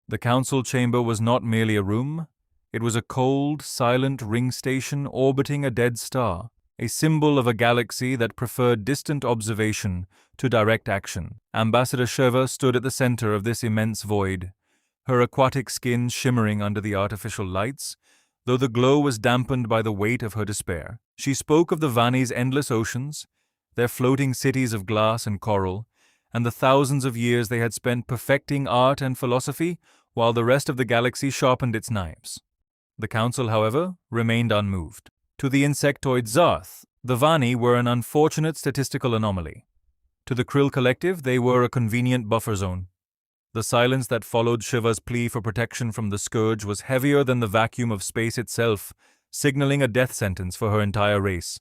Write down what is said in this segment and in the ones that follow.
The council chamber was not merely a room, it was a cold, silent ring station orbiting a dead star, a symbol of a galaxy that preferred distant observation to direct action. Ambassador Shiva stood at the center of this immense void, her aquatic skin shimmering under the artificial lights, though the glow was dampened by the weight of her despair. She spoke of the Vani's endless oceans, their floating cities of glass and coral, and the thousands of years they had spent perfecting art and philosophy while the rest of the galaxy sharpened its knives. The council, however, remained unmoved. To the insectoid Zarth, the Vani were an unfortunate statistical anomaly. To the Krill Collective, they were a convenient buffer zone. The silence that followed Shiva's plea for protection from the Scourge was heavier than the vacuum of space itself, signaling a death sentence for her entire race.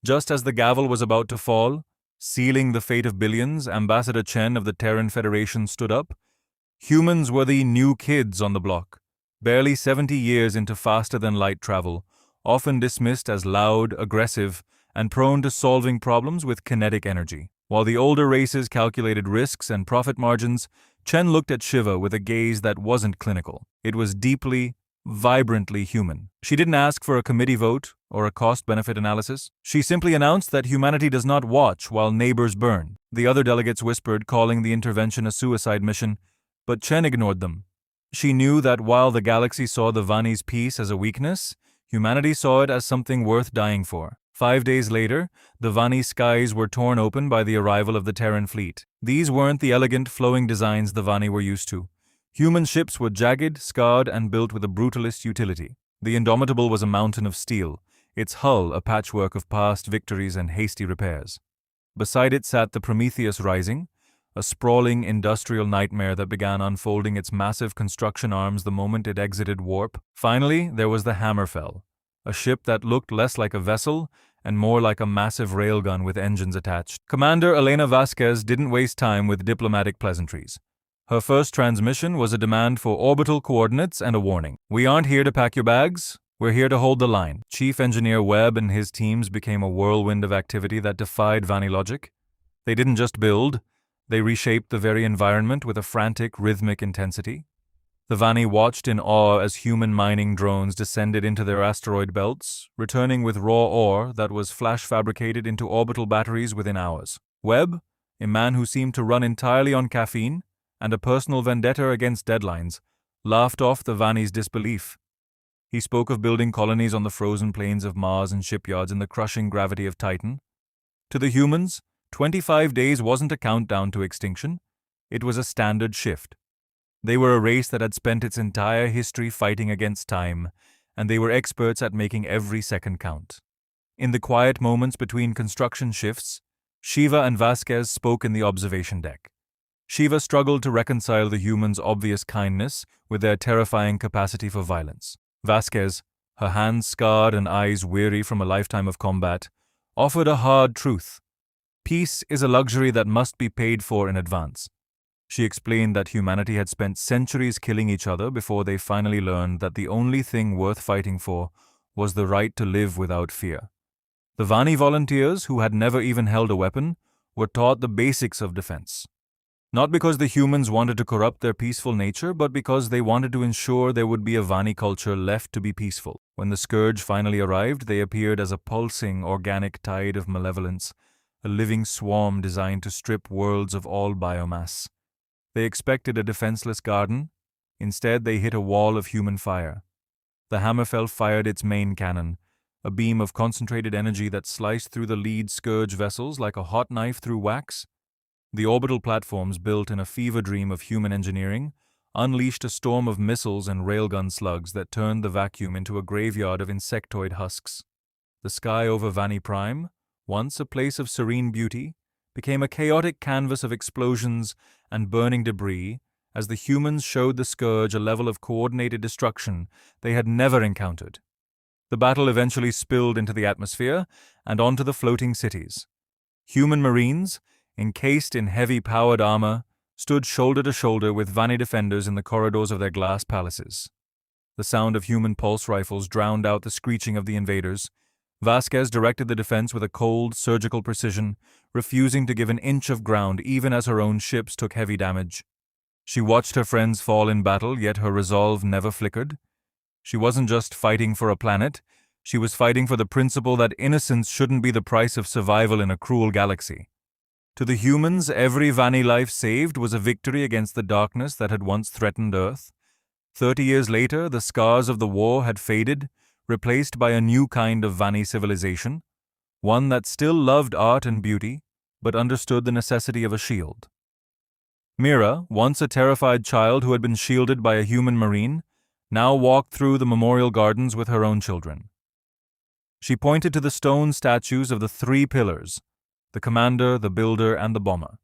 Just as the gavel was about to fall, sealing the fate of billions, Ambassador Chen of the Terran Federation stood up. Humans were the new kids on the block, barely 70 years into faster-than-light travel, often dismissed as loud, aggressive, and prone to solving problems with kinetic energy. While the older races calculated risks and profit margins, Chen looked at Shiva with a gaze that wasn't clinical. It was deeply, vibrantly human. She didn't ask for a committee vote or a cost-benefit analysis. She simply announced that humanity does not watch while neighbors burn. The other delegates whispered, calling the intervention a suicide mission, but Chen ignored them. She knew that while the galaxy saw the Vani's peace as a weakness, humanity saw it as something worth dying for. 5 days later, the Vani skies were torn open by the arrival of the Terran fleet. These weren't the elegant, flowing designs the Vani were used to. Human ships were jagged, scarred, and built with a brutalist utility. The Indomitable was a mountain of steel, its hull a patchwork of past victories and hasty repairs. Beside it sat the Prometheus Rising, a sprawling industrial nightmare that began unfolding its massive construction arms the moment it exited warp. Finally, there was the Hammerfell, a ship that looked less like a vessel and more like a massive railgun with engines attached. Commander Elena Vasquez didn't waste time with diplomatic pleasantries. Her first transmission was a demand for orbital coordinates and a warning. "We aren't here to pack your bags. We're here to hold the line." Chief Engineer Webb and his teams became a whirlwind of activity that defied Vani logic. They didn't just build, they reshaped the very environment with a frantic, rhythmic intensity. The Vani watched in awe as human mining drones descended into their asteroid belts, returning with raw ore that was flash-fabricated into orbital batteries within hours. Webb, a man who seemed to run entirely on caffeine and a personal vendetta against deadlines, laughed off the Vani's disbelief. He spoke of building colonies on the frozen plains of Mars and shipyards in the crushing gravity of Titan. To the humans, 25 days wasn't a countdown to extinction. It was a standard shift. They were a race that had spent its entire history fighting against time, and they were experts at making every second count. In the quiet moments between construction shifts, Shiva and Vasquez spoke in the observation deck. Shiva struggled to reconcile the humans' obvious kindness with their terrifying capacity for violence. Vasquez, her hands scarred and eyes weary from a lifetime of combat, offered a hard truth. Peace is a luxury that must be paid for in advance. She explained that humanity had spent centuries killing each other before they finally learned that the only thing worth fighting for was the right to live without fear. The Vani volunteers, who had never even held a weapon, were taught the basics of defense. Not because the humans wanted to corrupt their peaceful nature, but because they wanted to ensure there would be a Vani culture left to be peaceful. When the Scourge finally arrived, they appeared as a pulsing, organic tide of malevolence, a living swarm designed to strip worlds of all biomass. They expected a defenseless garden. Instead, they hit a wall of human fire. The Hammerfell fired its main cannon, a beam of concentrated energy that sliced through the lead Scourge vessels like a hot knife through wax. The orbital platforms, built in a fever dream of human engineering, unleashed a storm of missiles and railgun slugs that turned the vacuum into a graveyard of insectoid husks. The sky over Vani Prime, once a place of serene beauty, became a chaotic canvas of explosions and burning debris as the humans showed the Scourge a level of coordinated destruction they had never encountered. The battle eventually spilled into the atmosphere and onto the floating cities. Human marines, encased in heavy powered armor, stood shoulder to shoulder with Vani defenders in the corridors of their glass palaces. The sound of human pulse rifles drowned out the screeching of the invaders. Vasquez directed the defense with a cold, surgical precision, refusing to give an inch of ground even as her own ships took heavy damage. She watched her friends fall in battle, yet her resolve never flickered. She wasn't just fighting for a planet, she was fighting for the principle that innocence shouldn't be the price of survival in a cruel galaxy. To the humans, every Vani life saved was a victory against the darkness that had once threatened Earth. 30 years later, the scars of the war had faded, replaced by a new kind of Vani civilization, one that still loved art and beauty, but understood the necessity of a shield. Mira, once a terrified child who had been shielded by a human marine, now walked through the memorial gardens with her own children. She pointed to the stone statues of the three pillars, the commander, the builder, and the bomber.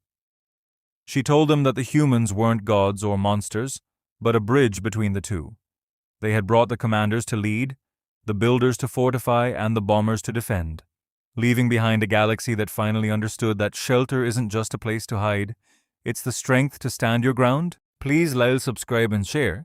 She told them that the humans weren't gods or monsters, but a bridge between the two. They had brought the commanders to lead, the builders to fortify, and the bombers to defend, leaving behind a galaxy that finally understood that shelter isn't just a place to hide, it's the strength to stand your ground. Please like, subscribe, and share.